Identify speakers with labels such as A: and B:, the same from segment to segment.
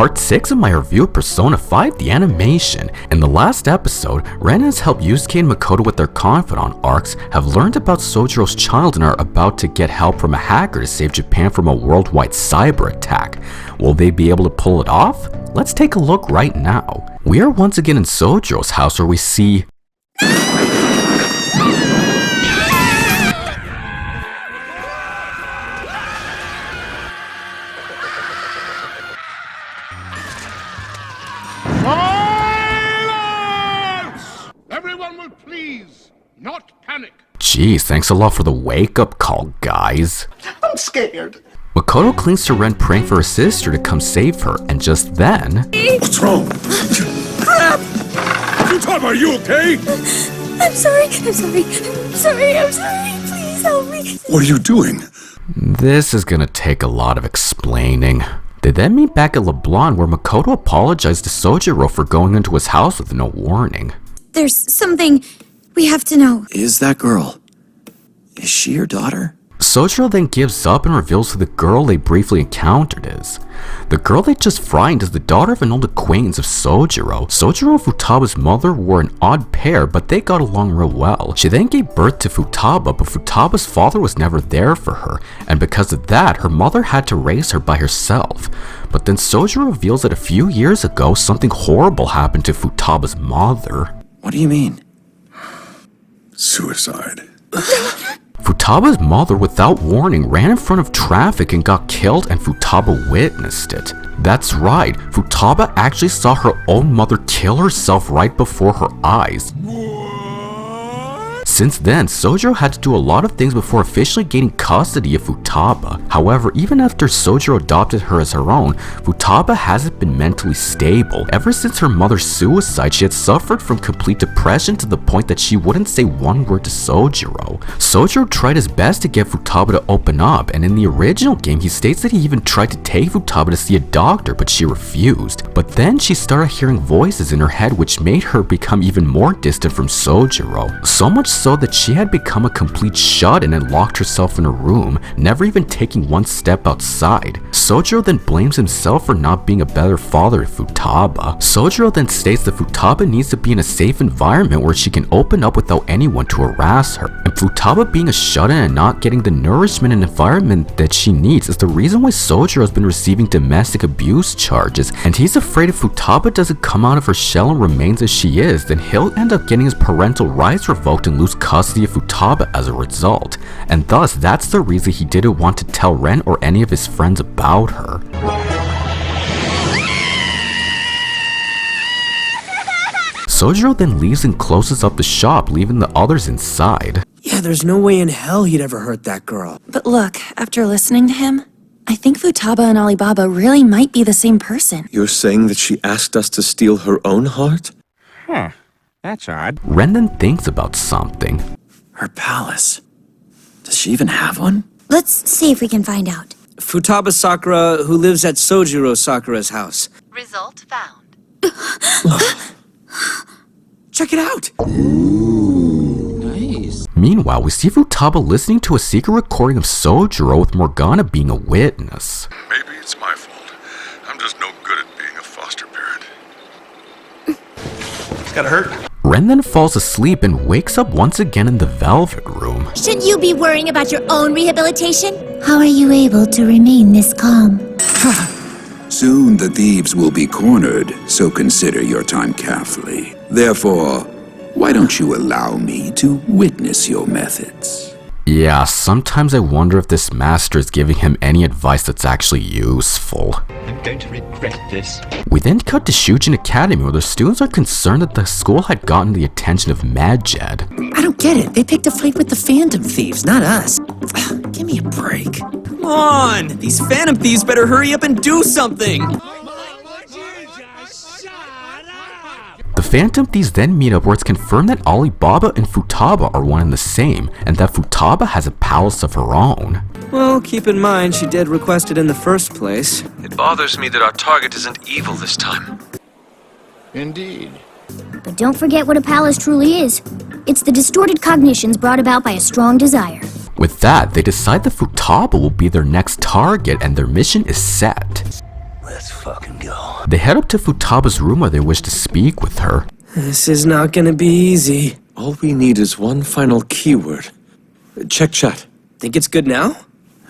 A: part 6 of my review of Persona 5 the animation. In the last episode, Ren has helped Yusuke and Makoto with their confidant arcs, have learned about Sojiro's child and are about to get help from a hacker to save Japan from a worldwide cyber attack. Will they be able to pull it off? Let's take a look right now. We are once again in Sojiro's house where we see
B: Silence! Everyone will please not panic.
A: Geez, thanks a lot for the wake-up call, guys.
C: I'm scared.
A: Makoto clings to Ren praying for her sister to come save her, and just then...
B: What's wrong?
D: Crap!
B: Futaba, are you okay?
D: I'm sorry. Please help me.
B: What are you doing?
A: This is gonna take a lot of explaining. They then meet back at LeBlanc where Makoto apologized to Sojiro for going into his house with no warning.
D: There's something we have to know.
C: Is that girl? Is she your daughter?
A: Sojiro then gives up and reveals who the girl they briefly encountered is. The girl they just frightened is the daughter of an old acquaintance of Sojiro. Sojiro and Futaba's mother were an odd pair, but they got along real well. She then gave birth to Futaba, but Futaba's father was never there for her, and because of that, her mother had to raise her by herself. But then Sojiro reveals that a few years ago, something horrible happened to Futaba's mother.
C: What do you mean?
B: Suicide.
A: Futaba's mother, without warning, ran in front of traffic and got killed, and Futaba witnessed it. That's right, Futaba actually saw her own mother kill herself right before her eyes. Since then, Sojiro had to do a lot of things before officially gaining custody of Futaba. However, even after Sojiro adopted her as her own, Futaba hasn't been mentally stable. Ever since her mother's suicide, she had suffered from complete depression to the point that she wouldn't say one word to Sojiro. Sojiro tried his best to get Futaba to open up, and in the original game, he states that he even tried to take Futaba to see a doctor, but she refused. But then she started hearing voices in her head which made her become even more distant from Sojiro. So much so that she had become a complete shut-in and locked herself in a room, never even taking one step outside. Sojiro then blames himself for not being a better father to Futaba. Sojiro then states that Futaba needs to be in a safe environment where she can open up without anyone to harass her. And Futaba being a shut-in and not getting the nourishment and environment that she needs is the reason why Sojiro has been receiving domestic abuse charges, and he's afraid if Futaba doesn't come out of her shell and remains as she is, then he'll end up getting his parental rights revoked and lose custody of Futaba as a result, and thus that's the reason he didn't want to tell Ren or any of his friends about her. Sojiro then leaves and closes up the shop, leaving the others inside.
E: Yeah, there's no way in hell he'd ever hurt that girl.
D: But look, after listening to him, I think Futaba and Alibaba really might be the same person.
F: You're saying that she asked us to steal her own heart?
G: Huh. That's odd.
A: Ren then thinks about something.
C: Her palace. Does she even have one?
D: Let's see if we can find out.
E: Futaba Sakura, who lives at Sojiro Sakura's house.
H: Result found.
E: Check it out!
C: Nice.
A: Meanwhile, we see Futaba listening to a secret recording of Sojiro with Morgana being a witness.
B: Maybe it's my fault. I'm just no good at being a foster parent.
C: It's gotta hurt.
A: Ren then falls asleep and wakes up once again in the Velvet Room.
D: Shouldn't you be worrying about your own rehabilitation? How are you able to remain this calm?
I: Soon the thieves will be cornered, so consider your time carefully. Therefore, why don't you allow me to witness your methods?
A: Yeah, sometimes I wonder if this master is giving him any advice that's actually useful.
J: I'm going to regret this.
A: We then cut to Shujin Academy where the students are concerned that the school had gotten the attention of Medjed.
E: I don't get it. They picked a fight with the Phantom Thieves, not us. Give me a break. Come on! These Phantom Thieves better hurry up and do something!
A: The Phantom Thieves then meet up where it's confirmed that Alibaba and Futaba are one and the same, and that Futaba has a palace of her own.
E: Well, keep in mind she did request it in the first place.
F: It bothers me that our target isn't evil this time.
B: Indeed.
K: But don't forget what a palace truly is. It's the distorted cognitions brought about by a strong desire.
A: With that, they decide that Futaba will be their next target and their mission is set.
J: Let's fucking go.
A: They head up to Futaba's room where they wish to speak with her.
E: This is not gonna be easy.
F: All we need is one final keyword. Check chat.
E: Think it's good now?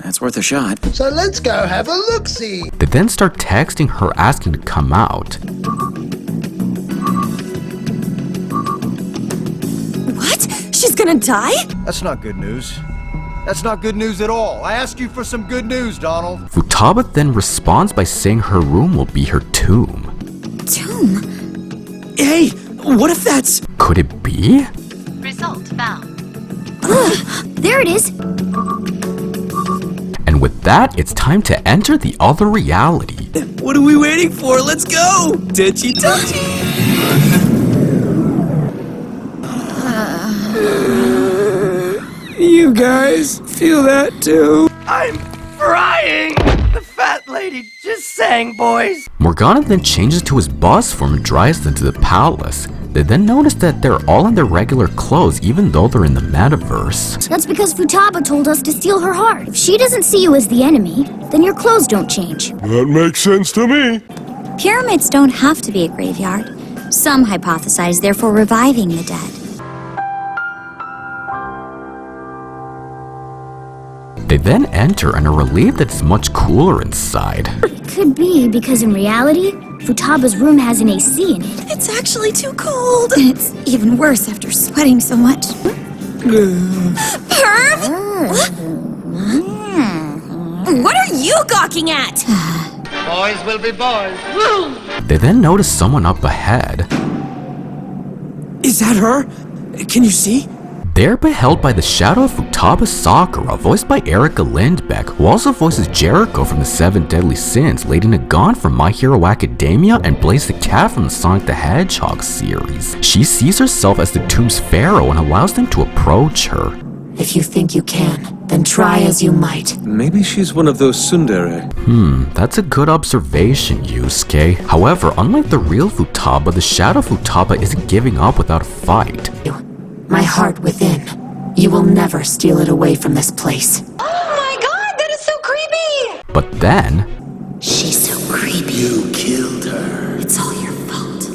C: That's worth a shot.
H: So let's go have a look-see.
A: They then start texting her asking to come out.
D: What? She's gonna die?
H: That's not good news. That's not good news at all. I asked you for some good news, Donald.
A: Futaba then responds by saying her room will be her tomb.
D: Tomb?
E: Hey, what if that's...
A: Could it be?
K: Result found. There it is.
A: And with that, it's time to enter the other reality.
E: What are we waiting for? Let's go! Ditchy touchy! You guys feel that too?
J: I'm frying! The fat lady just sang, boys!
A: Morgana then changes to his boss form and drives them to the palace. They then notice that they're all in their regular clothes even though they're in the metaverse.
K: That's because Futaba told us to steal her heart. If she doesn't see you as the enemy, then your clothes don't change.
B: That makes sense to me.
L: Pyramids don't have to be a graveyard. Some hypothesize they're for reviving the dead.
A: They then enter and are relieved that it's much cooler inside.
K: It could be because in reality, Futaba's room has an AC in it.
D: It's actually too cold. And it's even worse after sweating so much. Perv? What are you gawking at?
J: Boys will be boys.
A: They then notice someone up ahead.
E: Is that her? Can you see?
A: They're beheld by the shadow of Futaba Sakura, voiced by Erica Lindbeck, who also voices Jericho from the Seven Deadly Sins, Lady Nagon from My Hero Academia, and Blaze the Cat from the Sonic the Hedgehog series. She sees herself as the tomb's pharaoh and allows them to approach her.
D: If you think you can, then try as you might.
F: Maybe she's one of those tsundere.
A: That's a good observation, Yusuke. However, unlike the real Futaba, the shadow Futaba isn't giving up without a fight.
D: My heart within. You will never steal it away from this place.
L: Oh my god, that is so creepy!
A: But then,
D: She's so creepy.
I: You killed her.
D: It's all your fault.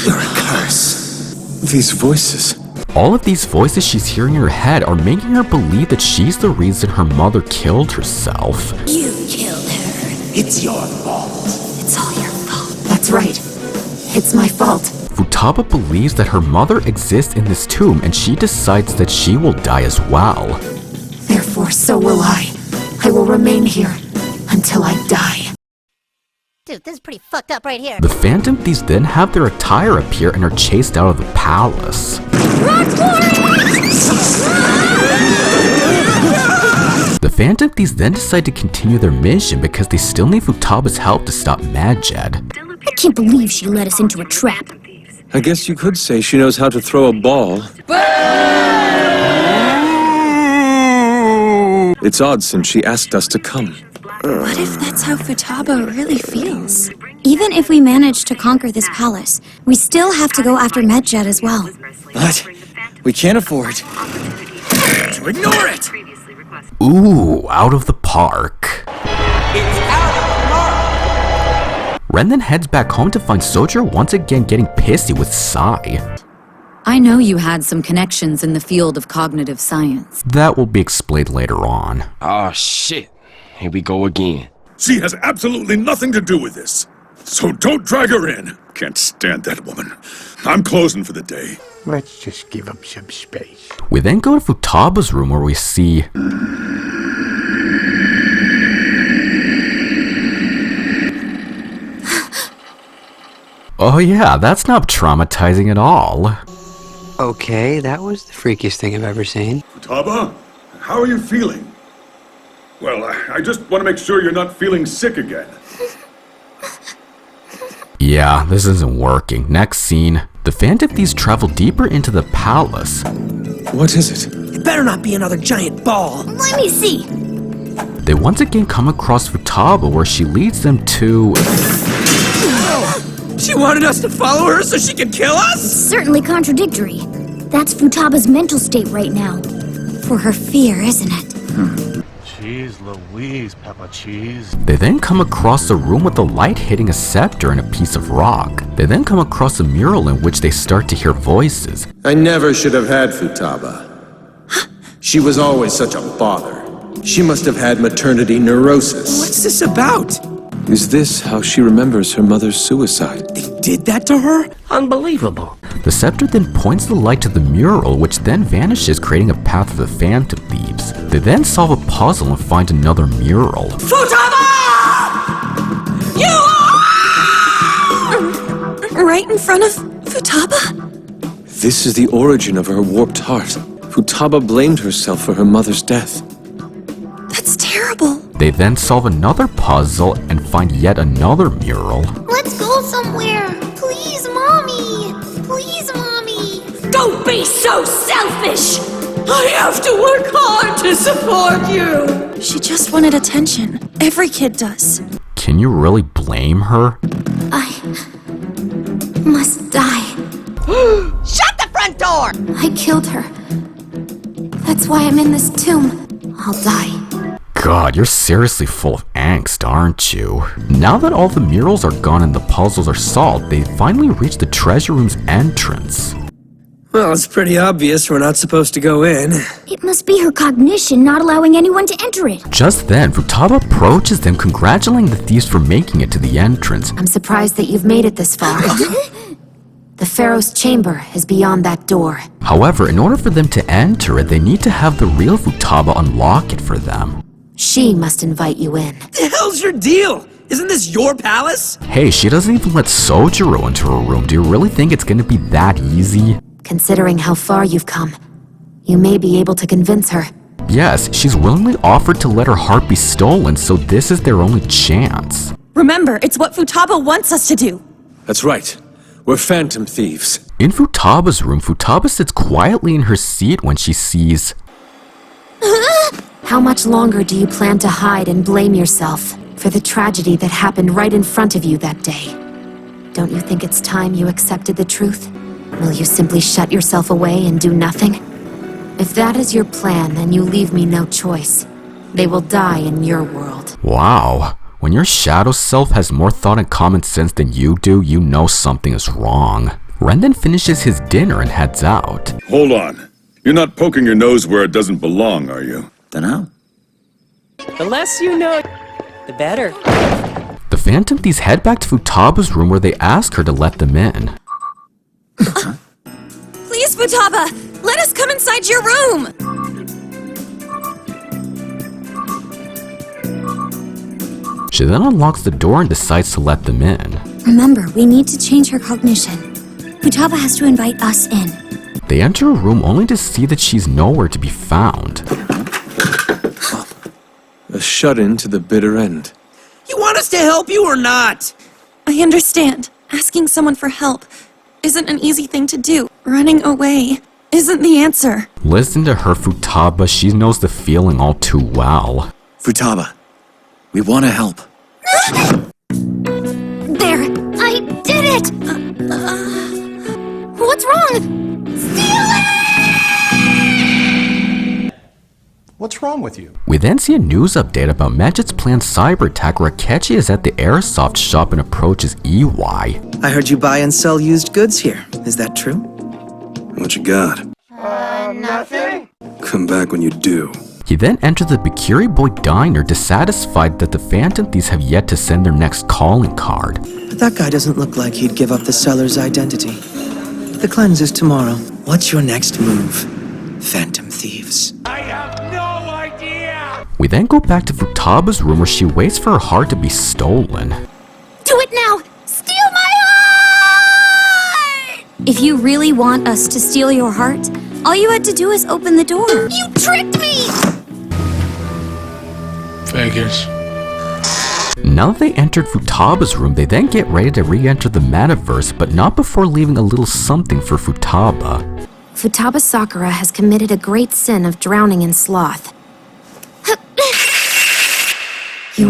F: You're a curse. These voices.
A: all of these voices she's hearing in her head are making her believe that she's the reason her mother killed herself.
D: You killed her.
I: It's your fault.
D: It's all your fault. That's right. It's my fault.
A: Futaba believes that her mother exists in this tomb and she decides that she will die as well.
D: Therefore, so will I. I will remain here until I die.
L: Dude, this is pretty fucked up right here.
A: The Phantom Thieves then have their attire appear and are chased out of the palace. The Phantom Thieves then decide to continue their mission because they still need Futaba's help to stop Madjed.
K: I can't believe she led us into a trap.
F: I guess you could say she knows how to throw a ball. It's odd since she asked us to come.
D: What if that's how Futaba really feels?
L: Even if we manage to conquer this palace, we still have to go after Medjed as well.
E: But we can't afford to ignore it.
A: Ooh, out of the park. Ren then heads back home to find Sojiro once again getting pissy with Sai.
M: I know you had some connections in the field of cognitive science.
A: That will be explained later on.
J: Oh, shit. Here we go again.
B: She has absolutely nothing to do with this. So don't drag her in. Can't stand that woman. I'm closing for the day.
H: Let's just give him some space.
A: We then go to Futaba's room where we see... Oh yeah, that's not traumatizing at all.
N: Okay, that was the freakiest thing I've ever seen.
B: Futaba, how are you feeling? Well, I just want to make sure you're not feeling sick again.
A: Yeah, this isn't working. Next scene. The Phantom Thieves travel deeper into the palace.
F: What is it?
E: It better not be another giant ball.
K: Let me see.
A: They once again come across Futaba where she leads them to...
E: She wanted us to follow her so she could kill us?
K: Certainly contradictory. That's Futaba's mental state right now.
L: For her fear, isn't it?
G: Jeez Louise, Peppa Cheese.
A: They then come across a room with the light hitting a scepter and a piece of rock. They then come across a mural in which they start to hear voices.
F: I never should have had Futaba. She was always such a bother. She must have had maternity neurosis.
E: What's this about?
F: Is this how she remembers her mother's suicide?
E: They did that to her?
J: Unbelievable.
A: The scepter then points the light to the mural, which then vanishes, creating a path for the Phantom Thieves. They then solve a puzzle and find another mural.
E: Futaba! You are...
D: Right in front of Futaba?
F: This is the origin of her warped heart. Futaba blamed herself for her mother's death.
D: That's terrible.
A: They then solve another puzzle and find yet another mural.
K: Let's go somewhere. Please, Mommy. Please, Mommy.
J: Don't be so selfish! I have to work hard to support you!
D: She just wanted attention. Every kid does.
A: Can you really blame her?
K: I must die.
J: Shut the front door!
K: I killed her. That's why I'm in this tomb. I'll die.
A: God, you're seriously full of angst, aren't you? Now that all the murals are gone and the puzzles are solved, they finally reach the treasure room's entrance.
E: Well, it's pretty obvious we're not supposed to go in.
K: It must be her cognition not allowing anyone to enter it.
A: Just then, Futaba approaches them, congratulating the thieves for making it to the entrance.
O: I'm surprised that you've made it this far. The Pharaoh's chamber is beyond that door.
A: However, in order for them to enter it, they need to have the real Futaba unlock it for them.
O: She must invite you in.
E: The hell's your deal? Isn't this your palace?
A: Hey, she doesn't even let Sojiro into her room. Do you really think it's gonna be that easy?
O: Considering how far you've come, you may be able to convince her.
A: Yes, she's willingly offered to let her heart be stolen, so this is their only chance.
D: Remember, it's what Futaba wants us to do.
F: That's right. We're phantom thieves.
A: In Futaba's room, Futaba sits quietly in her seat when she sees...
O: How much longer do you plan to hide and blame yourself for the tragedy that happened right in front of you that day? Don't you think it's time you accepted the truth? Will you simply shut yourself away and do nothing? If that is your plan, then you leave me no choice. They will die in your world.
A: Wow. When your shadow self has more thought and common sense than you do, you know something is wrong. Ren then finishes his dinner and heads out.
B: Hold on. You're not poking your nose where it doesn't belong, are you?
E: Dunno.
J: The less you know, the better.
A: The Phantom Thieves head back to Futaba's room where they ask her to let them in.
D: Please, Futaba, let us come inside your room.
A: She then unlocks the door and decides to let them in.
K: Remember, we need to change her cognition. Futaba has to invite us in.
A: They enter a room only to see that she's nowhere to be found.
F: A shut-in to the bitter end.
E: You want us to help you or not?
D: I understand. Asking someone for help isn't an easy thing to do. Running away isn't the answer.
A: Listen to her, Futaba. She knows the feeling all too well.
C: Futaba, we want to help.
K: There! I did it! What's wrong? Steal it!
H: What's wrong with you?
A: We then see a news update about Medget's planned cyber attack where Akechi is at the airsoft shop and approaches EY.
E: I heard you buy and sell used goods here. Is that true?
I: What you got?
J: Nothing.
I: Come back when you do.
A: He then enters the Bikiri Boy diner, dissatisfied that the Phantom Thieves have yet to send their next calling card.
E: But that guy doesn't look like he'd give up the seller's identity. The cleanse is tomorrow. What's your next move, Phantom Thieves?
J: I have no idea!
A: We then go back to Futaba's room where she waits for her heart to be stolen.
K: Do it now! Steal my heart!
L: If you really want us to steal your heart, all you had to do is open the door.
K: You tricked me!
G: Figures.
A: Now that they entered Futaba's room, they then get ready to re-enter the metaverse, but not before leaving a little something for Futaba.
O: Futaba Sakura has committed a great sin of drowning in sloth. You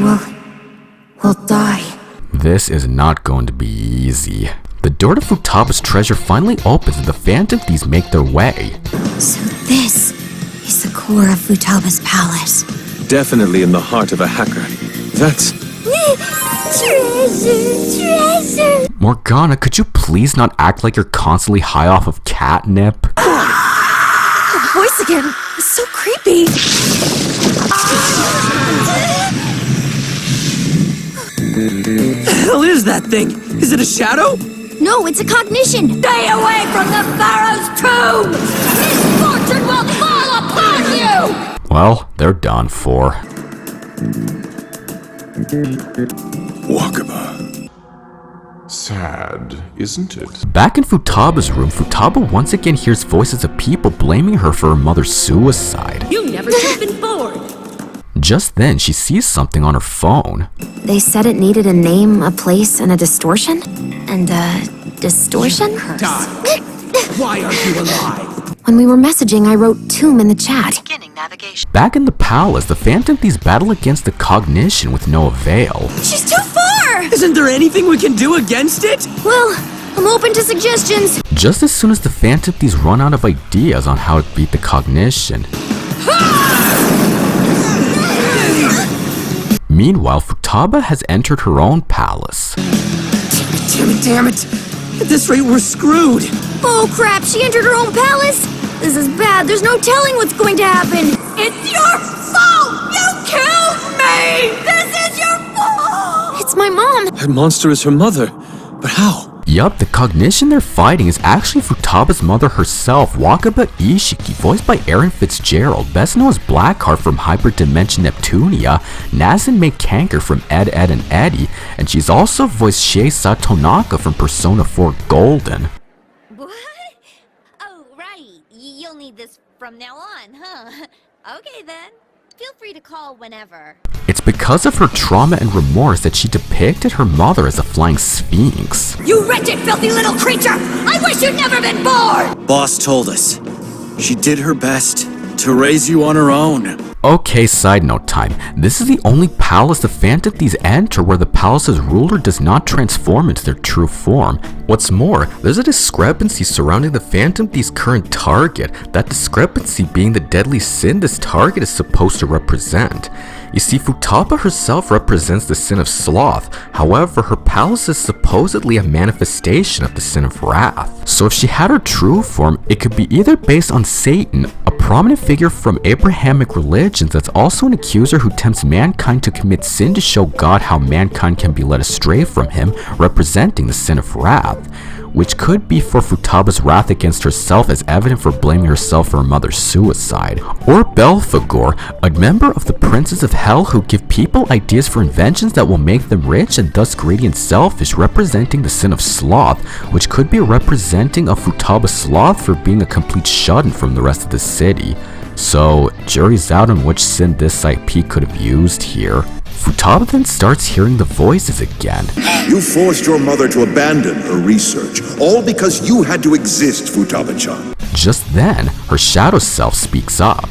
O: will die.
A: This is not going to be easy. The door to Futaba's treasure finally opens and the Phantom Thieves make their way.
K: So this is the core of Futaba's palace.
F: definitely in the heart of a hacker. That's...
K: Treasure!
A: Morgana, could you please not act like you're constantly high off of catnip?
D: That voice again. It's so creepy.
E: The hell is that thing? Is it a shadow?
K: No, it's a cognition!
J: Stay away from the Pharaoh's tomb! Misfortune will fall upon you!
A: Well, they're done for.
B: Wakaba.
P: Sad, isn't it?
A: Back in Futaba's room, Futaba once again hears voices of people blaming her for her mother's suicide.
J: You never should have been born!
A: Just then, she sees something on her phone.
O: They said it needed a name, a place, and a distortion? And a distortion?
E: Why aren't you alive?
O: When we were messaging, I wrote tomb in the chat.
A: Back in the palace, the Phantom Thieves battle against the Cognition with no avail.
D: She's too far!
E: Isn't there anything we can do against it?
K: Well, I'm open to suggestions.
A: Just as soon as the Phantom Thieves run out of ideas on how to beat the Cognition. Meanwhile, Futaba has entered her own palace.
E: Damn it! At this rate, we're screwed!
K: Oh crap, she entered her own palace? This is bad, there's no telling what's going to happen.
J: It's your fault! You killed me! This is your fault!
K: It's my mom.
F: That monster is her mother. But how?
A: Yup, the Cognition they're fighting is actually Futaba's mother herself, Wakaba Ishiki, voiced by Aaron Fitzgerald, best known as Blackheart from Hyperdimension Neptunia, Nazan May Kanker from Ed, Ed, and Eddie, and she's also voiced Shei Satonaka from Persona 4 Golden.
L: What? Oh, right. You'll need this from now on, huh? Okay then. Feel free to call whenever.
A: It's because of her trauma and remorse that she depicted her mother as a flying sphinx.
J: You wretched, filthy little creature! I wish you'd never been born!
C: Boss told us. She did her best to raise you on her own.
A: Okay, side note time. This is the only palace the Phantom Thieves enter where the palace's ruler does not transform into their true form. What's more, there's a discrepancy surrounding the Phantom Thieves' current target, that discrepancy being the deadly sin this target is supposed to represent. You see, Futaba herself represents the sin of sloth, however, her palace is supposedly a manifestation of the sin of wrath. So if she had her true form, it could be either based on Satan, a prominent figure from Abrahamic religions that's also an accuser who tempts mankind to commit sin to show God how mankind can be led astray from him, representing the sin of wrath, which could be for Futaba's wrath against herself as evident for blaming herself for her mother's suicide, or Belphegor, a member of the Princes of Hell who give people ideas for inventions that will make them rich and thus greedy and selfish, representing the sin of sloth, which could be representing of Futaba's sloth for being a complete shut-in from the rest of the city. So, jury's out on which sin this IP could have used here. Futaba then starts hearing the voices again.
B: You forced your mother to abandon her research, all because you had to exist, Futaba-chan.
A: Just then, her shadow self speaks up.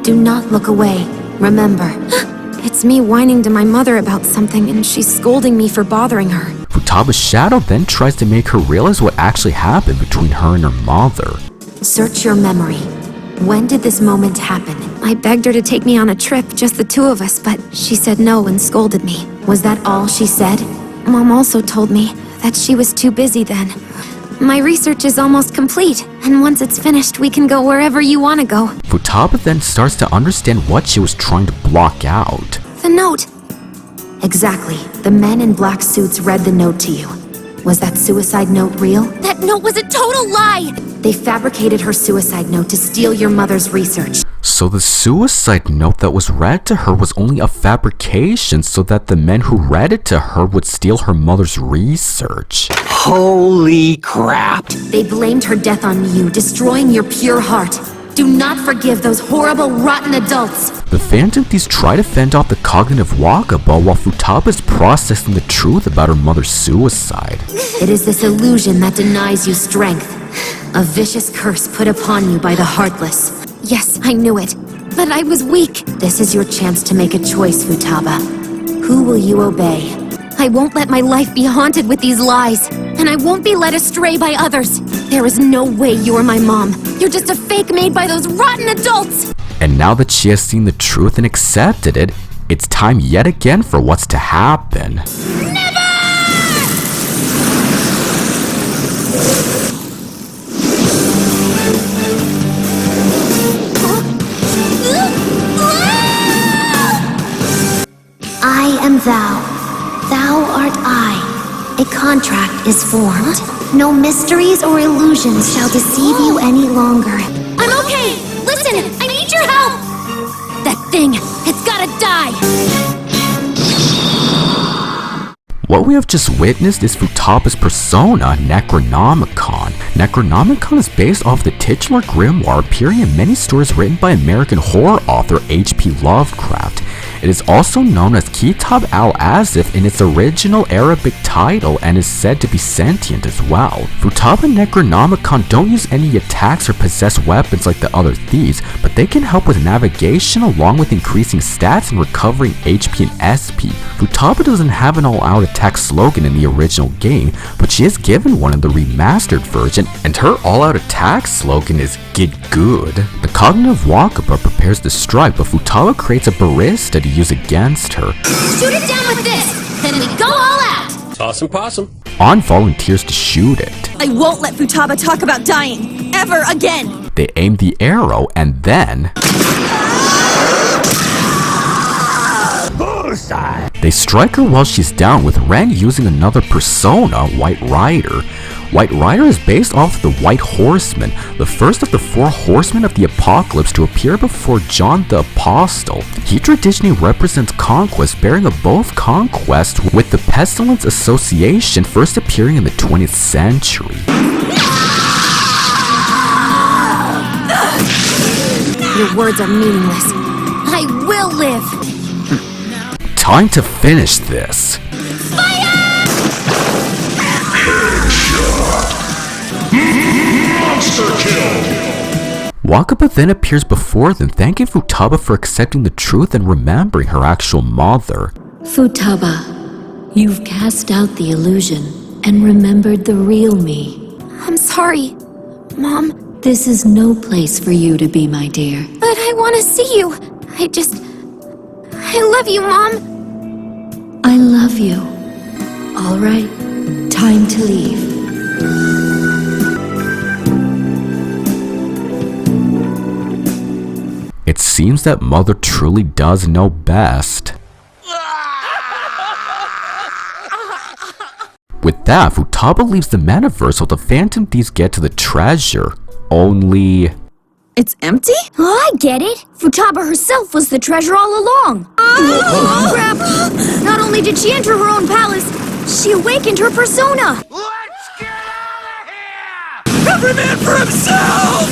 O: Do not look away. Remember, it's me whining to my mother about something and she's scolding me for bothering her.
A: Futaba's shadow then tries to make her realize what actually happened between her and her mother.
O: Search your memory. When did this moment happen? I begged her to take me on a trip, just the two of us, but she said no and scolded me. Was that all she said? Mom also told me that she was too busy then. My research is almost complete, and once it's finished, we can go wherever you want to go.
A: Futaba then starts to understand what she was trying to block out.
O: The note! Exactly. The men in black suits read the note to you. Was that suicide note real?
K: That note was a total lie!
O: They fabricated her suicide note to steal your mother's research.
A: So the suicide note that was read to her was only a fabrication so that the men who read it to her would steal her mother's research.
E: Holy crap!
O: They blamed her death on you, destroying your pure heart. Do not forgive those horrible, rotten adults!
A: The Phantom Thieves try to fend off the cognitive Wakaba while Futaba is processing the truth about her mother's suicide.
O: It is this illusion that denies you strength. A vicious curse put upon you by the Heartless.
K: Yes, I knew it. But I was weak.
O: This is your chance to make a choice, Futaba. Who will you obey?
K: I won't let my life be haunted with these lies. And I won't be led astray by others. There is no way you're my mom. You're just a fake made by those rotten adults!
A: And now that she has seen the truth and accepted it, it's time yet again for what's to happen.
K: I am thou. Thou art I. A contract is formed. No mysteries or illusions shall deceive you any longer.
O: I'm okay! Listen, I need your help! That thing, it's gotta die!
A: What we have just witnessed is Futaba's persona, Necronomicon. Necronomicon is based off the titular grimoire appearing in many stories written by American horror author H.P. Lovecraft. It is also known as Kitab al-Azif in its original Arabic title and is said to be sentient as well. Futaba and Necronomicon don't use any attacks or possess weapons like the other thieves, but they can help with navigation along with increasing stats and recovering HP and SP. Futaba doesn't have an all-out attack slogan in the original game, but she is given one in the remastered version, and her all-out attack slogan is "Get Good." The cognitive Wakaba prepares to strike, but Futaba creates a barista to use against her.
O: Shoot it down with this! Then we go all out!
Q: Toss and possum.
A: On volunteers to shoot it.
D: I won't let Futaba talk about dying, ever again!
A: They aim the arrow and then... They strike her while she's down, with Ren using another persona, White Rider. White Rider is based off the White Horseman, the first of the 4 horsemen of the apocalypse to appear before John the Apostle. He traditionally represents conquest, bearing a bow of conquest, with the Pestilence Association first appearing in the 20th century.
O: Your words are meaningless. I will live!
A: Time to finish this.
B: Monster kill!
A: Wakaba then appears before them, thanking Futaba for accepting the truth and remembering her actual mother.
M: Futaba, you've cast out the illusion and remembered the real me.
K: I'm sorry, Mom.
M: This is no place for you to be, my dear.
K: But I want to see you. I love you, Mom.
M: I love you. All right, time to leave.
A: It seems that Mother truly does know best. With that, Futaba leaves the metaverse while the Phantom Thieves get to the treasure. Only...
D: It's empty?
K: Oh, I get it. Futaba herself was the treasure all along. Oh, crap! Not only did she enter her own palace, she awakened her persona.
H: Let's get out of here!
E: Every man for himself!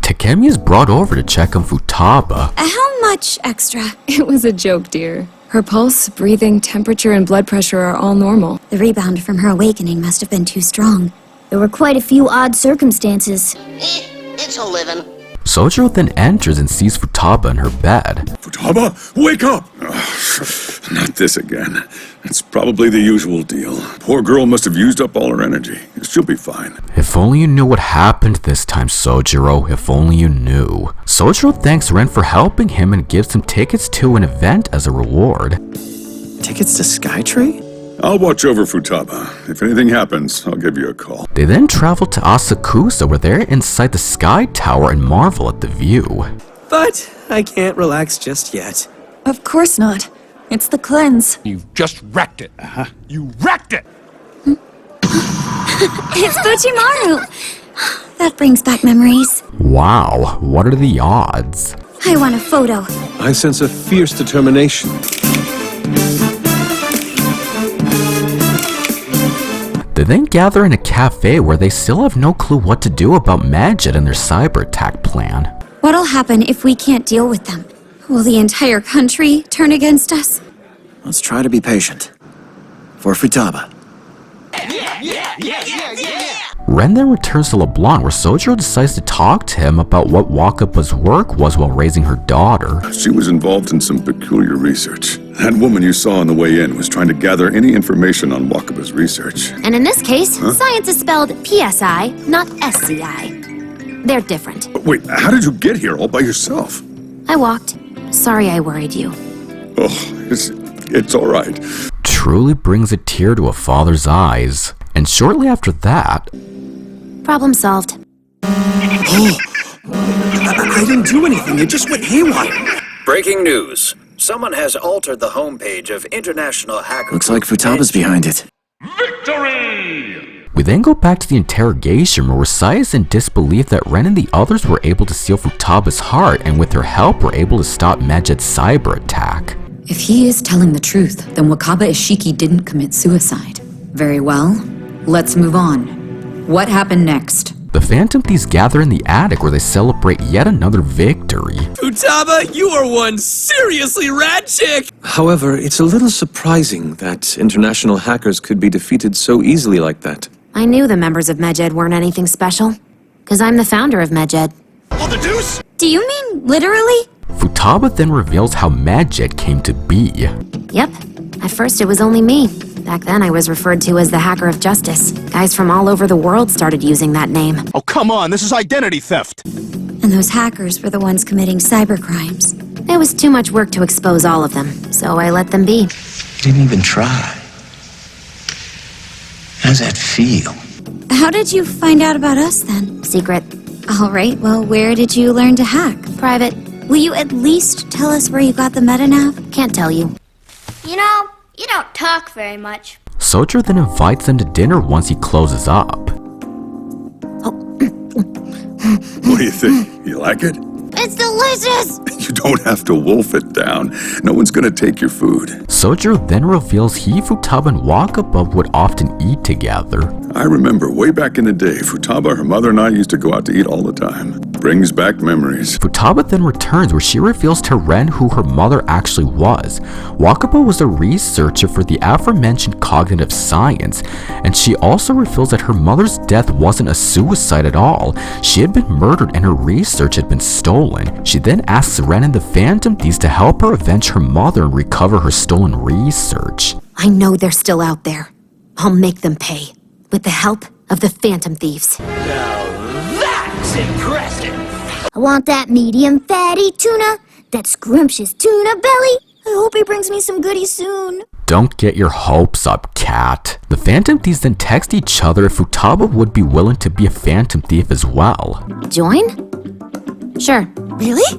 A: Takemi is brought over to check on Futaba.
D: How much extra?
R: It was a joke, dear. Her pulse, breathing, temperature, and blood pressure are all normal.
K: The rebound from her awakening must have been too strong. There were quite a few odd circumstances.
J: It's a living.
A: Sojiro then enters and sees Futaba in her bed.
B: Futaba, wake up! Ugh, not this again. It's probably the usual deal. Poor girl must have used up all her energy. She'll be fine.
A: If only you knew what happened this time, Sojiro. If only you knew. Sojiro thanks Ren for helping him and gives him tickets to an event as a reward.
C: Tickets to Skytree?
B: I'll watch over Futaba. If anything happens, I'll give you a call.
A: They then travel to Asakusa, where they're inside the Sky Tower and marvel at the view.
E: But I can't relax just yet.
D: Of course not. It's the cleanse.
G: You've just wrecked it. You wrecked it!
K: It's Fujimaru. That brings back memories.
A: Wow, what are the odds?
K: I want a photo.
F: I sense a fierce determination.
A: They then gather in a cafe where they still have no clue what to do about Magid and their cyber attack plan.
K: What'll happen if we can't deal with them? Will the entire country turn against us?
C: Let's try to be patient. For Futaba.
A: Ren then returns to LeBlanc, where Sojiro decides to talk to him about what Wakaba's work was while raising her daughter.
B: She was involved in some peculiar research. That woman you saw on the way in was trying to gather any information on Wakaba's research.
O: And in this case, science is spelled PSI, not SCI. They're different.
B: Wait, how did you get here all by yourself?
O: I walked. Sorry I worried you.
B: Oh, it's all right.
A: Truly brings a tear to a father's eyes. And shortly after that...
O: Problem solved.
E: Oh, I didn't do anything. It just went haywire.
C: Breaking news. Someone has altered the homepage of International Hacker. Looks like Futaba's behind it.
A: We then go back to the interrogation where Rasai is in disbelief that Ren and the others were able to steal Futaba's heart and with their help were able to stop Medjed's cyber attack.
Q: If he is telling the truth, then Wakaba Ishiki didn't commit suicide. Very well. Let's move on. What happened next?
A: The Phantom Thieves gather in the attic where they celebrate yet another victory.
E: Futaba, you are one seriously rad chick!
F: However, it's a little surprising that international hackers could be defeated so easily like that.
O: I knew the members of Medjed weren't anything special. Because I'm the founder of Medjed.
G: Oh, the deuce?
O: Do you mean literally?
A: Futaba then reveals how Medjed came to be.
O: Yep. At first it was only me. Back then I was referred to as the Hacker of Justice. Guys from all over the world started using that name.
G: Oh, come on, this is identity theft.
O: And those hackers were the ones committing cybercrimes. It was too much work to expose all of them, so I let them be.
S: You didn't even try. How's that feel?
O: How did you find out about us then? Secret. All right, well, where did you learn to hack? Private. Will you at least tell us where you got the metanav? Can't tell you.
K: You know, you don't talk very much.
A: Soldier then invites them to dinner once he closes up.
B: What do you think? You like it?
K: It's delicious!
B: You don't have to wolf it down. No one's gonna take your food.
A: Soldier then reveals he, Futaba, and Wakaba would often eat together.
B: I remember way back in the day, Futaba, her mother, and I used to go out to eat all the time. Brings back memories.
A: Futaba then returns where she reveals to Ren who her mother actually was. Wakaba was a researcher for the aforementioned cognitive science, and she also reveals that her mother's death wasn't a suicide at all. She had been murdered and her research had been stolen. She then asks Ren and the Phantom Thieves to help her avenge her mother and recover her stolen research.
O: I know they're still out there. I'll make them pay. With the help of the Phantom Thieves.
J: That's impressive!
K: I want that medium fatty tuna, that scrumptious tuna belly. I hope he brings me some goodies soon.
A: Don't get your hopes up, cat. The Phantom Thieves then text each other if Futaba would be willing to be a Phantom Thief as well.
O: Join? Sure. Really?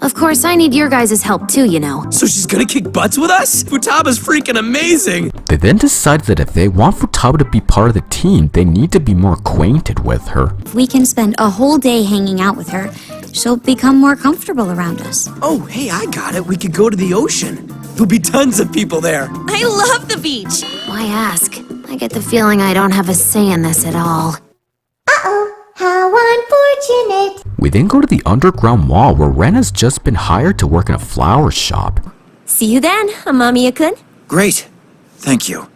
O: Of course, I need your guys' help too, you know.
E: So she's gonna kick butts with us? Futaba's freaking amazing!
A: They then decide that if they want Futaba to be part of the team, they need to be more acquainted with her.
O: If we can spend a whole day hanging out with her, she'll become more comfortable around us.
E: Oh, hey, I got it. We could go to the ocean. There'll be tons of people there.
D: I love the beach.
O: Why ask? I get the feeling I don't have a say in this at all.
K: How unfortunate.
A: We then go to the underground mall where Ren has just been hired to work in a flower shop.
O: See you then, Amamiya-kun.
C: Great. Thank you.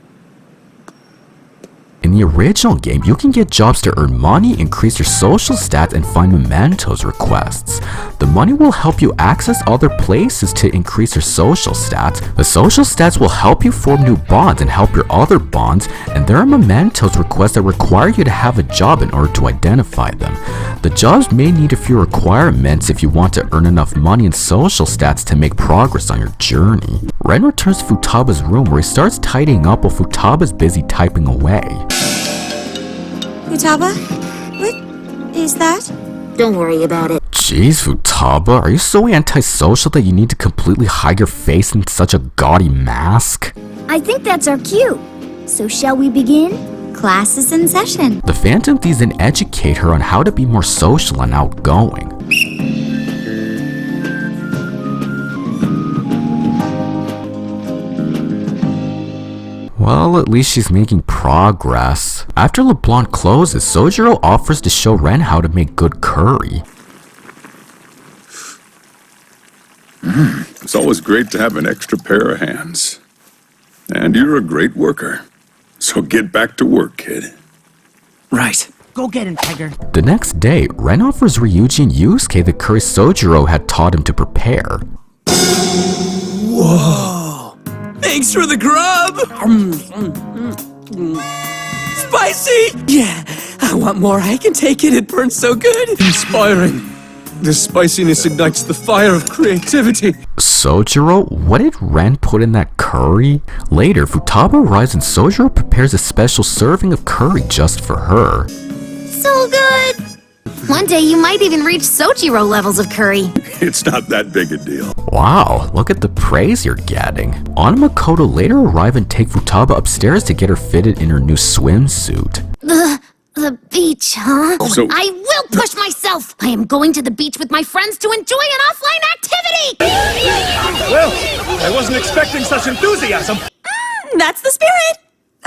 A: In the original game, you can get jobs to earn money, increase your social stats, and find mementos requests. The money will help you access other places to increase your social stats. The social stats will help you form new bonds and help your other bonds, and there are mementos requests that require you to have a job in order to identify them. The jobs may need a few requirements if you want to earn enough money and social stats to make progress on your journey. Ren returns to Futaba's room where he starts tidying up while Futaba's busy typing away.
O: Futaba? What is that? Don't worry about it.
A: Jeez, Futaba, are you so antisocial that you need to completely hide your face in such a gaudy mask?
K: I think that's our cue. So shall we begin?
O: Class is in session.
A: The Phantom Thieves then educate her on how to be more social and outgoing. Well, at least she's making progress. After LeBlanc closes, Sojiro offers to show Ren how to make good curry.
B: It's always great to have an extra pair of hands. And you're a great worker. So get back to work, kid.
E: Right.
J: Go get him, Tiger.
A: The next day, Ren offers Ryuji and Yusuke the curry Sojiro had taught him to prepare.
E: Whoa! Thanks for the grub! Spicy! Yeah, I want more. I can take it. It burns so good.
F: Inspiring. This spiciness ignites the fire of creativity.
A: Sojiro, what did Ren put in that curry? Later, Futaba arrives and Sojiro prepares a special serving of curry just for her.
O: So good! One day you might even reach Sojiro levels of curry.
B: It's not that big a deal.
A: Wow, look at the praise you're getting. Anna Makoto later arrive and take Futaba upstairs to get her fitted in her new swimsuit.
O: The beach, huh?
B: So-
O: I will push myself! I am going to the beach with my friends to enjoy an offline activity!
G: Well, I wasn't expecting such enthusiasm.
D: That's the spirit!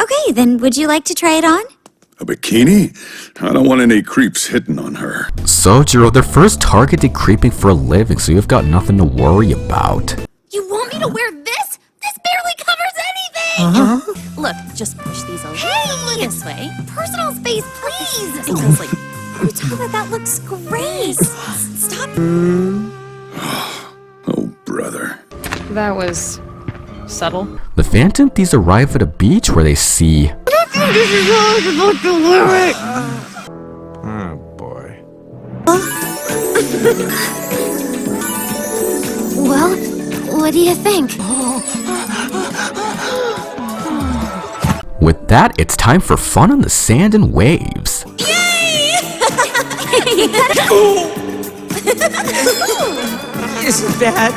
K: Okay, then would you like to try it on?
B: A bikini? I don't want any creeps hitting on her.
A: Sojiro, their first target did creeping for a living, so you've got nothing to worry about.
O: You want me to wear this? This barely covers anything!
D: Look, just push these a little this way.
O: Personal space, please!
K: Futaba, that looks great!
D: Stop.
B: Oh, brother.
R: That was subtle.
A: The Phantom Thieves arrive at a beach where they see
K: This is how I'm supposed to wear it!
F: Oh, boy.
O: Well, what do you think?
A: With that, it's time for fun on the sand and waves.
E: Isn't that?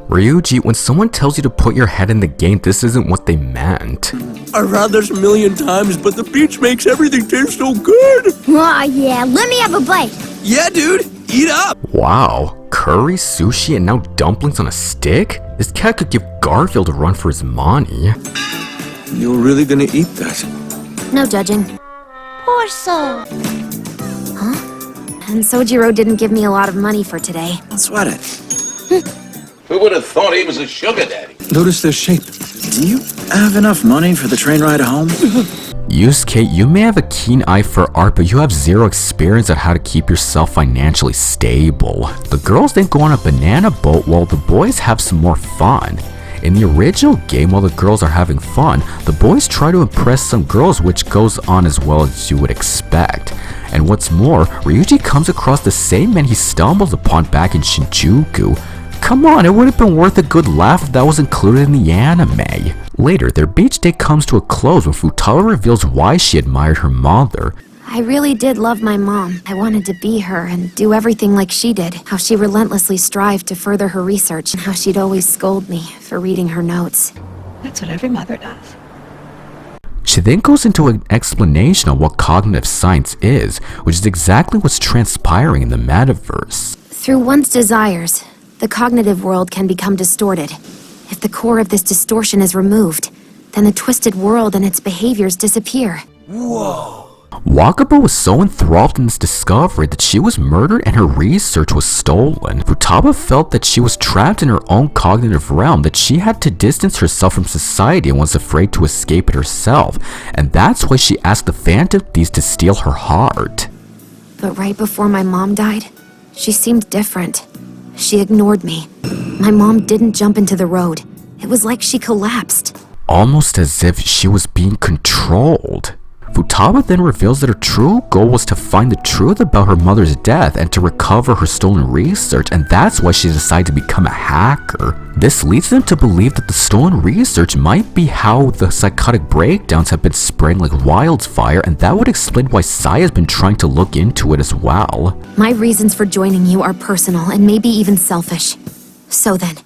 A: Ryuji, when someone tells you to put your head in the game, this isn't what they meant.
E: I've had this a million times, but the beach makes everything taste so good.
K: Aw, yeah, let me have a bite.
E: Yeah, dude, eat up.
A: Wow, curry, sushi, and now dumplings on a stick? This cat could give Garfield a run for his money.
F: You're really gonna eat that?
O: No judging.
K: Poor soul.
O: And Sojiro didn't give me a lot of money for today.
C: Don't sweat it.
S: Who would have thought he was a sugar daddy?
F: Notice their shape.
C: Do you have enough money for the train ride home?
A: Yusuke, you may have a keen eye for art, but you have zero experience on how to keep yourself financially stable. The girls then go on a banana boat while the boys have some more fun. In the original game, while the girls are having fun, the boys try to impress some girls, which goes on as well as you would expect. And what's more, Ryuji comes across the same man he stumbled upon back in Shinjuku. Come on, it would have been worth a good laugh if that was included in the anime. Later, their beach day comes to a close when Futaba reveals why she admired her mother.
O: I really did love my mom. I wanted to be her and do everything like she did. How she relentlessly strived to further her research, and how she'd always scold me for reading her notes.
R: That's what every mother does.
A: She then goes into an explanation of what cognitive science is, which is exactly what's transpiring in the metaverse.
O: Through one's desires, the cognitive world can become distorted. If the core of this distortion is removed, then the twisted world and its behaviors disappear.
E: Whoa.
A: Wakaba was so enthralled in this discovery that she was murdered and her research was stolen. Futaba felt that she was trapped in her own cognitive realm, that she had to distance herself from society and was afraid to escape it herself, and that's why she asked the Phantom Thieves to steal her heart.
O: But right before my mom died, she seemed different. She ignored me. My mom didn't jump into the road. It was like she collapsed.
A: Almost as if she was being controlled. Futaba then reveals that her true goal was to find the truth about her mother's death and to recover her stolen research, and that's why she decided to become a hacker. This leads them to believe that the stolen research might be how the psychotic breakdowns have been spreading like wildfire, and that would explain why Sai has been trying to look into it as well.
O: My reasons for joining you are personal and maybe even selfish. So then,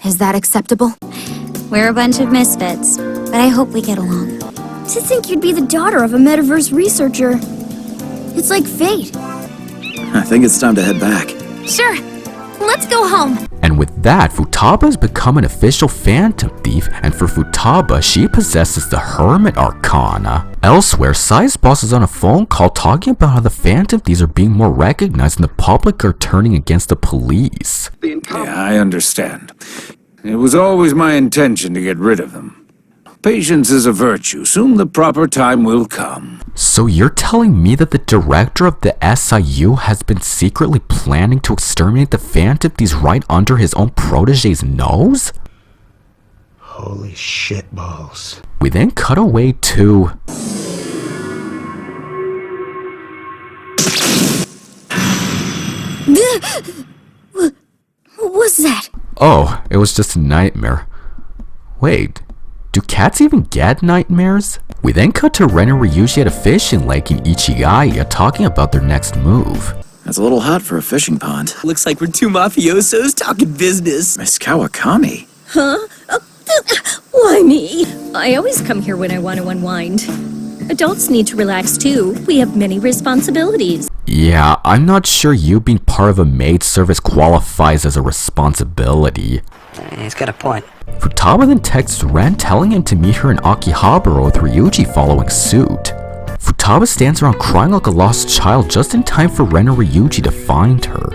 O: is that acceptable?
K: We're a bunch of misfits, but I hope we get along. To think you'd be the daughter of a metaverse researcher. It's like fate.
C: I think it's time to head back.
O: Sure. Let's go home.
A: And with that, Futaba has become an official Phantom Thief, and for Futaba, she possesses the Hermit Arcana. Elsewhere, Sai's boss is on a phone call talking about how the Phantom Thieves are being more recognized and the public are turning against the police.
I: Yeah, I understand. It was always my intention to get rid of them. Patience is a virtue. Soon the proper time will come.
A: So you're telling me that the director of the SIU has been secretly planning to exterminate the Phantom Thieves right under his own protege's nose?
T: Holy shitballs.
A: We then cut away to...
O: What was that?
A: Oh, it was just a nightmare. Wait, do cats even get nightmares? We then cut to Ren and Ryuji at a fishing lake in Ichigaya talking about their next move.
C: That's a little hot for a fishing pond.
E: Looks like we're two mafiosos talking business.
C: Miss Kawakami.
J: Huh? Why me? I always come here when I want to unwind. Adults need to relax too. We have many responsibilities.
A: Yeah, I'm not sure you being part of a maid service qualifies as a responsibility.
N: He's got a point.
A: Futaba then texts Ren telling him to meet her in Akihabara with Ryuji following suit. Futaba stands around crying like a lost child just in time for Ren and Ryuji to find her.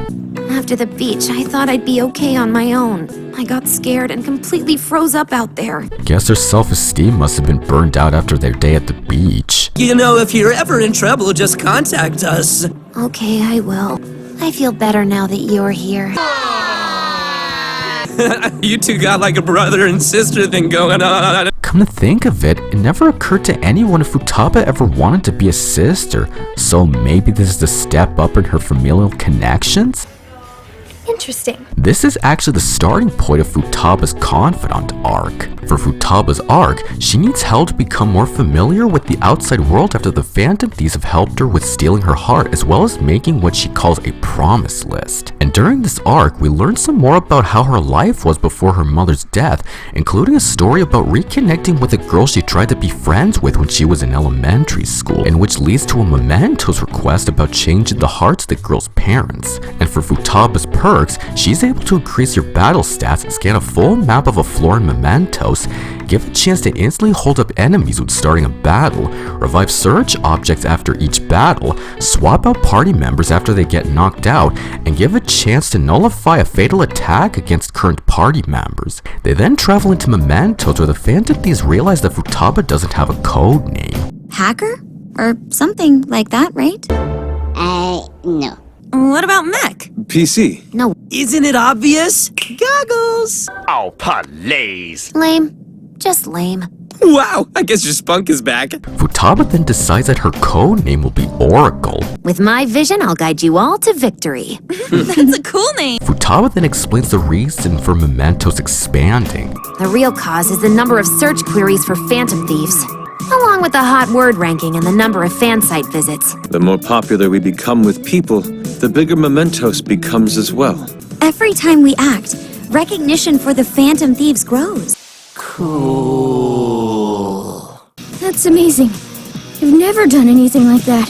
O: After the beach, I thought I'd be okay on my own. I got scared and completely froze up out there.
A: Guess their self-esteem must have been burned out after their day at the beach.
E: You know, if you're ever in trouble, just contact us.
O: Okay, I will. I feel better now that you're here.
E: You two got like a brother and sister thing going on.
A: Come to think of it, it never occurred to anyone if Futaba ever wanted to be a sister, so maybe this is the step up in her familial connections?
O: Interesting.
A: This is actually the starting point of Futaba's confidant arc. For Futaba's arc, she needs help to become more familiar with the outside world after the Phantom Thieves have helped her with stealing her heart as well as making what she calls a promise list. And during this arc, we learn some more about how her life was before her mother's death, including a story about reconnecting with a girl she tried to be friends with when she was in elementary school, and which leads to a Mementos request about changing the hearts of the girl's parents. And for Futaba's perks, she's able to increase your battle stats, scan a full map of a floor in Mementos, give a chance to instantly hold up enemies when starting a battle, revive surge objects after each battle, swap out party members after they get knocked out, and give a chance to nullify a fatal attack against current party members. They then travel into Mementos where the Phantom Thieves realize that Futaba doesn't have a code name.
O: Hacker? Or something like that, right?
K: No.
D: What about mech?
F: PC.
O: No.
E: Isn't it obvious? Goggles.
G: Oh, please.
O: Lame. Just lame.
E: Wow, I guess your spunk is back.
A: Futaba then decides that her code name will be Oracle.
O: With my vision, I'll guide you all to victory.
D: That's a cool name.
A: Futaba then explains the reason for Mementos expanding.
O: The real cause is the number of search queries for Phantom Thieves, along with the hot word ranking and the number of fan site visits.
F: The more popular we become with people, the bigger Mementos becomes as well.
O: Every time we act, recognition for the Phantom Thieves grows.
J: Cool. That's amazing. I've never done anything like that.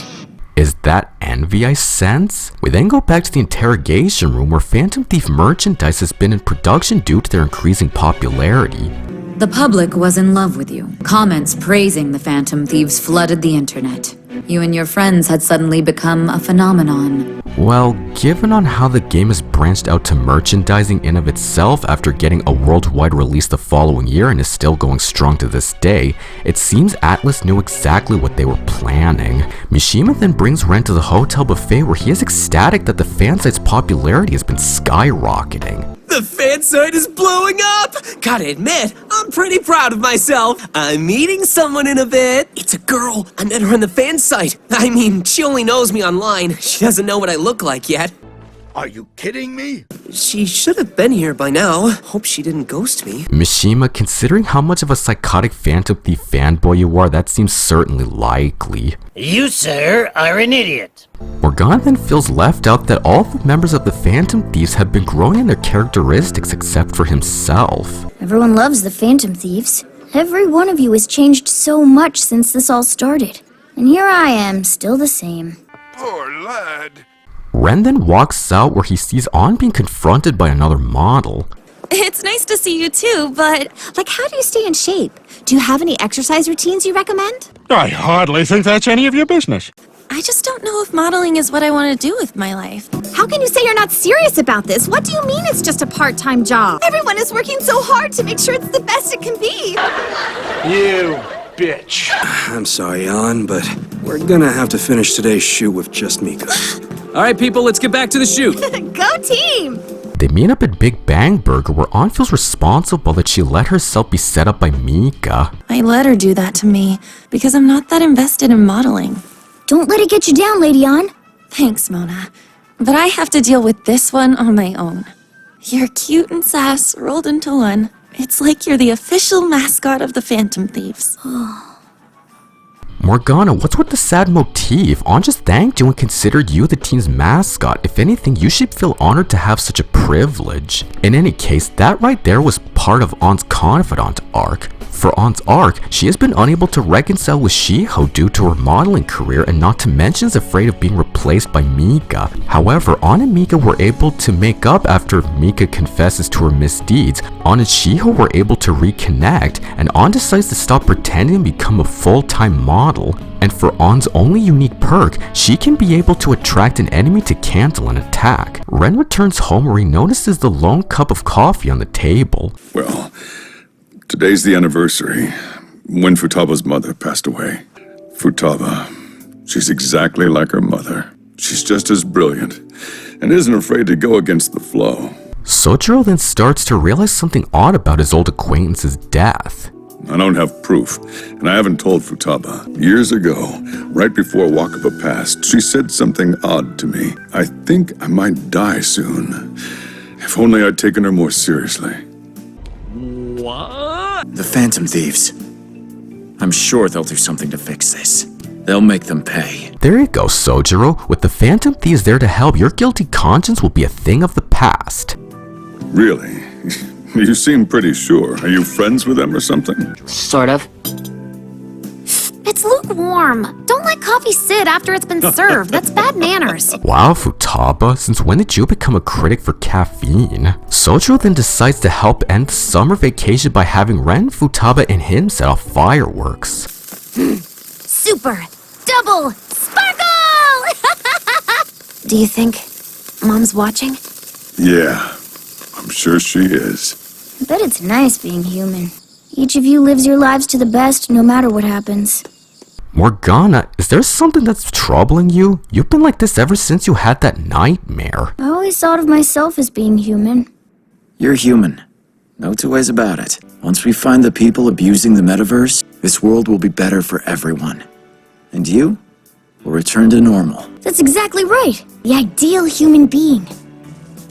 A: Is that envy I sense? We then go back to the interrogation room where Phantom Thief merchandise has been in production due to their increasing popularity.
Q: The public was in love with you. Comments praising the Phantom Thieves flooded the internet. You and your friends had suddenly become a phenomenon.
A: Well, given on how the game has branched out to merchandising in of itself after getting a worldwide release the following year and is still going strong to this day, it seems Atlus knew exactly what they were planning. Mishima then brings Ren to the hotel buffet where he is ecstatic that the fan site's popularity has been skyrocketing.
E: The fan site is blowing up! Gotta admit, I'm pretty proud of myself. I'm meeting someone in a bit. It's a girl. I met her on the fan site. I mean, she only knows me online. She doesn't know what I look like yet.
G: Are you kidding me?
E: She should have been here by now. Hope she didn't ghost me.
A: Mishima, considering how much of a psychotic Phantom Thief fanboy you are, that seems certainly likely.
U: You, sir, are an idiot.
A: Morgana then feels left out that all the members of the Phantom Thieves have been growing in their characteristics except for himself.
J: Everyone loves the Phantom Thieves. Every one of you has changed so much since this all started. And here I am, still the same.
G: Poor lad.
A: Ren then walks out where he sees On being confronted by another model.
D: It's nice to see you too, but...
O: Like, how do you stay in shape? Do you have any exercise routines you recommend?
G: I hardly think that's any of your business.
D: I just don't know if modeling is what I want to do with my life.
O: How can you say you're not serious about this? What do you mean it's just a part-time job? Everyone is working so hard to make sure it's the best it can be.
G: You bitch.
F: I'm sorry, Alan, but we're gonna have to finish today's shoot with just Mika.
E: All right, people, let's get back to the shoot.
O: Go team!
A: They meet up at Big Bang Burger where An feels responsible that she let herself be set up by Mika.
D: I let her do that to me because I'm not that invested in modeling.
K: Don't let it get you down, Lady An.
D: Thanks, Mona. But I have to deal with this one on my own. You're cute and sass rolled into one. It's like you're the official mascot of the Phantom Thieves.
A: Morgana, what's with the sad motif? An just thanked you and considered you the team's mascot. If anything, you should feel honored to have such a privilege. In any case, that right there was part of An's confidant arc. For An's arc, she has been unable to reconcile with Shiho due to her modeling career, and not to mention is afraid of being replaced by Mika. However, An and Mika were able to make up after Mika confesses to her misdeeds. An and Shiho were able to reconnect, and An decides to stop pretending and become a full-time model. And for An's only unique perk, she can be able to attract an enemy to cancel an attack. Ren returns home where he notices the lone cup of coffee on the table.
B: Well, today's the anniversary when Futaba's mother passed away. Futaba, she's exactly like her mother. She's just as brilliant and isn't afraid to go against the flow.
A: Sojiro then starts to realize something odd about his old acquaintance's death.
B: I don't have proof, and I haven't told Futaba. Years ago, right before Wakaba passed, she said something odd to me. I think I might die soon. If only I'd taken her more seriously.
C: What? The Phantom Thieves. I'm sure they'll do something to fix this. They'll make them pay.
A: There you go, Sojiro. With the Phantom Thieves there to help, your guilty conscience will be a thing of the past.
B: Really? You seem pretty sure. Are you friends with them or something?
O: Sort of.
K: It's lukewarm. Don't let coffee sit after it's been served. That's bad manners.
A: Wow, Futaba, since when did you become a critic for caffeine? Sojiro then decides to help end the summer vacation by having Ren, Futaba, and him set off fireworks.
K: Super! Double! Sparkle! Do you think Mom's watching?
B: Yeah, I'm sure she is.
K: I bet it's nice being human. Each of you lives your lives to the best, no matter what happens.
A: Morgana, is there something that's troubling you? You've been like this ever since you had that nightmare.
K: I always thought of myself as being human.
C: You're human. No two ways about it. Once we find the people abusing the metaverse, this world will be better for everyone. And you will return to normal.
K: That's exactly right. The ideal human being.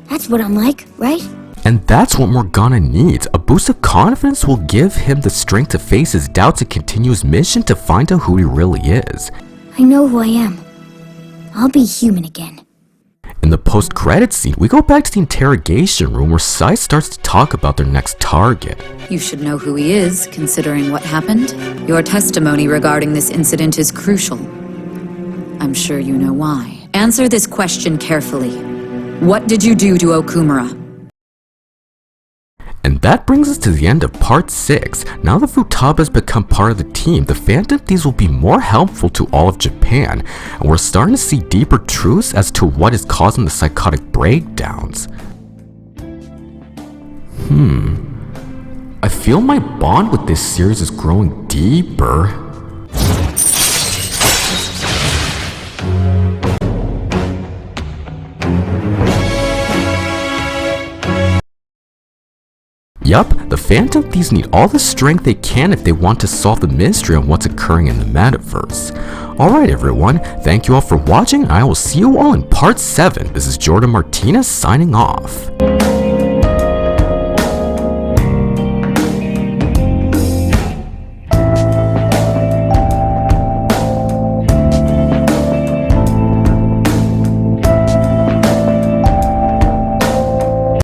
K: That's what I'm like, right?
A: And that's what Morgana needs. A boost of confidence will give him the strength to face his doubts and continue his mission to find out who he really is.
K: I know who I am. I'll be human again.
A: In the post-credits scene, we go back to the interrogation room where Sai starts to talk about their next target.
Q: You should know who he is, considering what happened. Your testimony regarding this incident is crucial. I'm sure you know why. Answer this question carefully. What did you do to Okumura?
A: And that brings us to the end of part 6. Now that Futaba has become part of the team, the Phantom Thieves will be more helpful to all of Japan, and we're starting to see deeper truths as to what is causing the psychotic breakdowns. I feel my bond with this series is growing deeper. Yup, the Phantom Thieves need all the strength they can if they want to solve the mystery on what's occurring in the metaverse. Alright everyone, thank you all for watching, and I will see you all in part 7. This is Jordan Martinez signing off.